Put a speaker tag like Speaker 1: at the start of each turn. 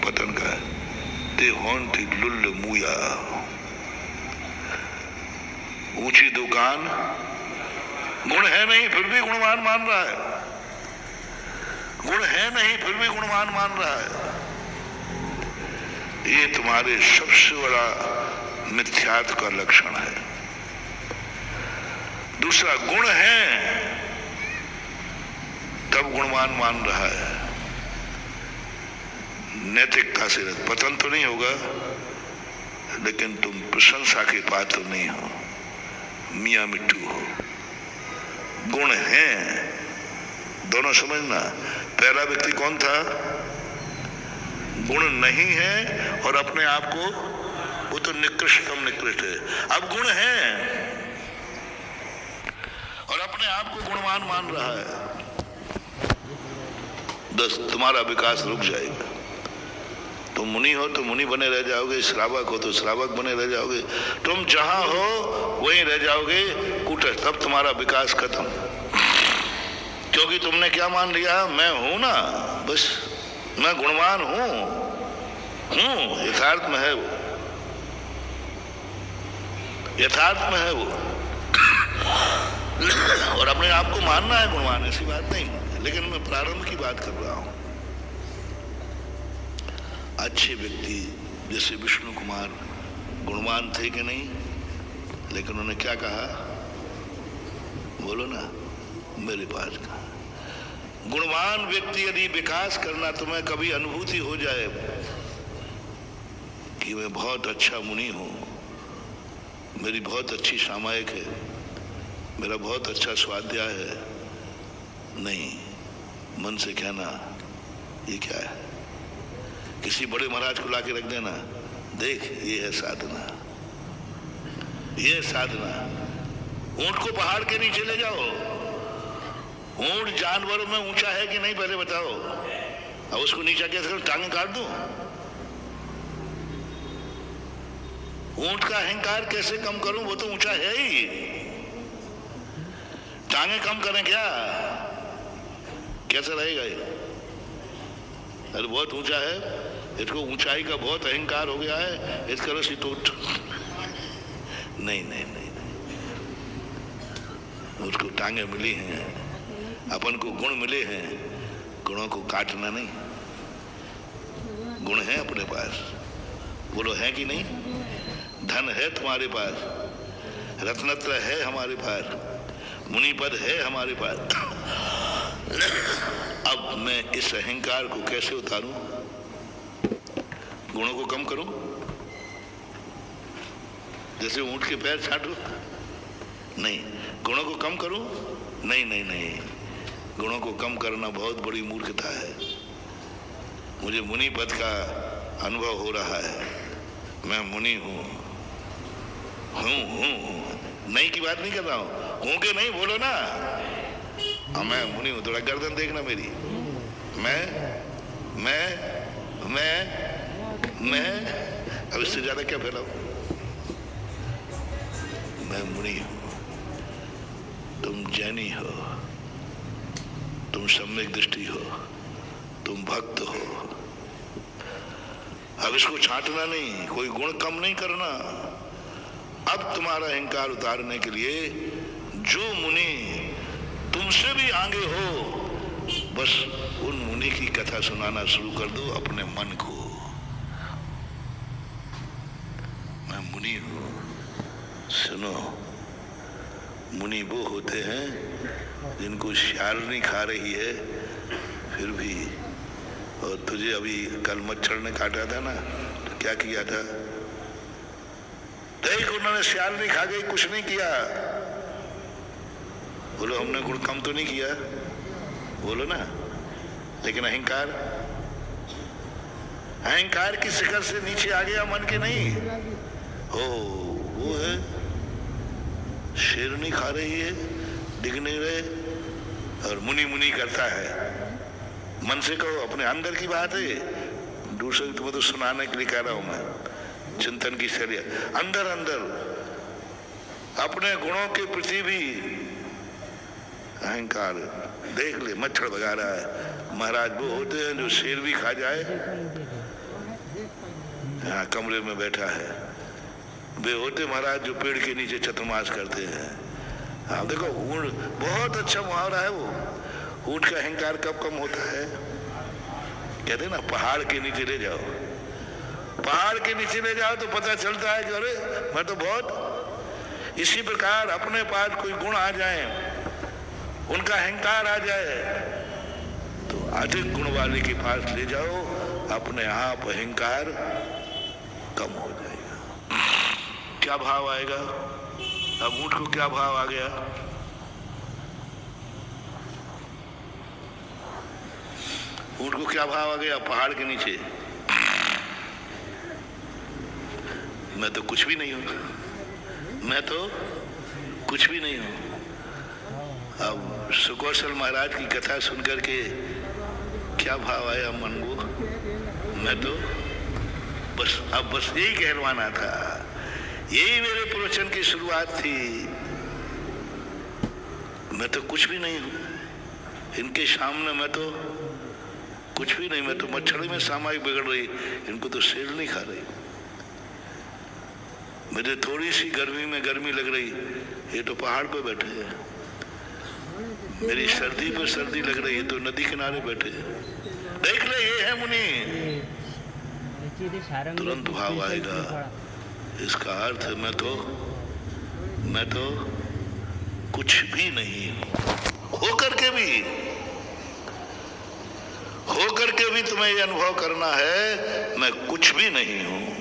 Speaker 1: पतन का है। ते होंती लुल्ल मुया, ऊंची दुकान, गुण है नहीं फिर भी गुणवान मान रहा है, गुण है नहीं फिर भी गुणवान मान रहा है। ये तुम्हारे सबसे बड़ा मिथ्यात्व का लक्षण है। दूसरा, गुण है तब गुणवान मान रहा है, नैतिकता से पतन तो नहीं होगा, लेकिन तुम प्रशंसा के पात्र नहीं हो, मियां मिट्टू हो। गुण है, दोनों समझना। पहला व्यक्ति कौन था? गुण नहीं है और अपने आप को, वो तो निकृष्टतम निकृष्ट है। अब गुण है और अपने आप को गुणवान मान रहा है, बस तुम्हारा विकास रुक जाएगा। तुम मुनि हो तो मुनि बने रह जाओगे, श्रावक हो तो श्रावक बने रह जाओगे, तुम जहां हो वहीं रह जाओगे, कुटस्थ। तब तुम्हारा विकास खत्म, क्योंकि तुमने क्या मान लिया? मैं हूं ना, बस मैं गुणवान हूं। यथार्थ में है वो, यथार्थ में है वो। और अपने आप को मानना है गुणवान, ऐसी बात नहीं। लेकिन मैं प्रारंभ की बात कर रहा हूं। अच्छे व्यक्ति जैसे विष्णु कुमार गुणवान थे कि नहीं? लेकिन उन्होंने क्या कहा? बोलो ना, मेरे पास कहा। गुणवान व्यक्ति यदि विकास करना, तुम्हें कभी अनुभूति हो जाए कि मैं बहुत अच्छा मुनि हूं, मेरी बहुत अच्छी सामायिक है, मेरा बहुत अच्छा स्वाध्याय है, नहीं, मन से कहना ये क्या है? किसी बड़े महाराज को लाके रख देना, देख ये है साधना, ये है साधना। ऊंट को पहाड़ के नीचे ले जाओ, ऊंट जानवरों में ऊंचा है कि नहीं पहले बताओ, अब उसको नीचा कैसे करूं? टांगे काट दूं? ऊंट का अहंकार कैसे कम करूं? वो तो ऊंचा है ही, टांगे कम करें क्या? कैसे रहेगा ये? अरे बहुत ऊंचा है, इसको ऊंचाई का बहुत अहंकार हो गया है, इसका रसी टूट। नहीं नहीं नहीं, उसको टांगे मिली हैं, अपन को गुण मिले हैं, गुणों को काटना नहीं। गुण है अपने पास, बोलो है कि नहीं? धन है तुम्हारे पास, रत्नत्र है हमारे पास, मुनिपद है हमारे पास। अब मैं इस अहंकार को कैसे उतारूं? गुणों को कम करूं? जैसे ऊंट के पैर छाटूं? नहीं। गुणों को कम करूं? नहीं नहीं नहीं, गुणों को कम करना बहुत बड़ी मूर्खता है। मुझे मुनि पद का अनुभव हो रहा है, मैं मुनि हूं, नहीं की बात नहीं कर रहा हूं के नहीं, बोलो ना। मैं मुनि हूं, थोड़ा गर्दन देखना मेरी। मैं अब इससे ज्यादा क्या फैलाऊं? मैं मुनि हूं, तुम जैनी हो, तुम सम्यक दृष्टि हो, तुम भक्त हो। अब इसको छांटना नहीं, कोई गुण कम नहीं करना। अब तुम्हारा अहंकार उतारने के लिए जो मुनि तुमसे भी आगे हो, बस उन मुनि की कथा सुनाना शुरू कर दो अपने मन को। मैं मुनि हूं, सुनो। मुनि वो होते हैं जिनको शालनी खा रही है फिर भी, और तुझे अभी कल मच्छर ने काटा था ना, तो क्या किया था? देख, उन्होंने शालनी खा गई, कुछ नहीं किया। बोलो हमने गुण कम तो नहीं किया, बोलो ना। लेकिन अहंकार, अहंकार की शिखर से नीचे आ गया मन के नहीं हो। वो है शेरनी खा रही है, दिख नहीं रहे, और मुनि मुनि करता है। मन से कहो, अपने अंदर की बात है, दूसरे तुम्हें तो सुनाने के लिए कह रहा हूं मैं। चिंतन की शैली अंदर अंदर अपने गुणों के प्रति भी अहंकार। देख ले, मच्छर भगा रहा है, महाराज वो होते हैं जो शेर भी खा जाए, हाँ कमरे में बैठा है। वे होते महाराज जो पेड़ के नीचे चतुर्मास करते हैं। हाँ देखो ऊँट बहुत अच्छा मुहावरा है वो। ऊँट का अहंकार कब कम होता है? कहते हैं ना पहाड़ के नीचे ले जाओ, पहाड़ के नीचे ले जाओ तो पता चलता है कि अरे मैं तो बहुत। इसी प्रकार अपने पास कोई गुण आ जाए, उनका अहंकार आ जाए, तो अधिक गुण वाले के पास ले जाओ, अपने आप अहंकार कम हो जाएगा। क्या भाव आएगा? अब ऊँट को क्या भाव आ गया? ऊँट को क्या भाव आ गया? पहाड़ के नीचे मैं तो कुछ भी नहीं हूं, मैं तो कुछ भी नहीं हूं। अब सुकौशल महाराज की कथा सुनकर के क्या भाव आया मन को? मैं तो बस यही कहलवाना था, यही मेरे प्रवचन की शुरुआत थी। मैं तो कुछ भी नहीं हूं, इनके सामने मैं तो कुछ भी नहीं। मैं तो मच्छर में सामाजिक बिगड़ रही, इनको तो शेर नहीं खा रही। मुझे थोड़ी सी गर्मी में गर्मी लग रही, ये तो पहाड़ पे बैठे हैं। मेरी सर्दी पे सर्दी लग रही है तो नदी किनारे बैठे हैं। देख ले ये है मुनि। तुरंत भाव आएगा, इसका अर्थ है मैं तो कुछ भी नहीं। होकर के भी तुम्हें ये अनुभव करना है मैं कुछ भी नहीं हूं।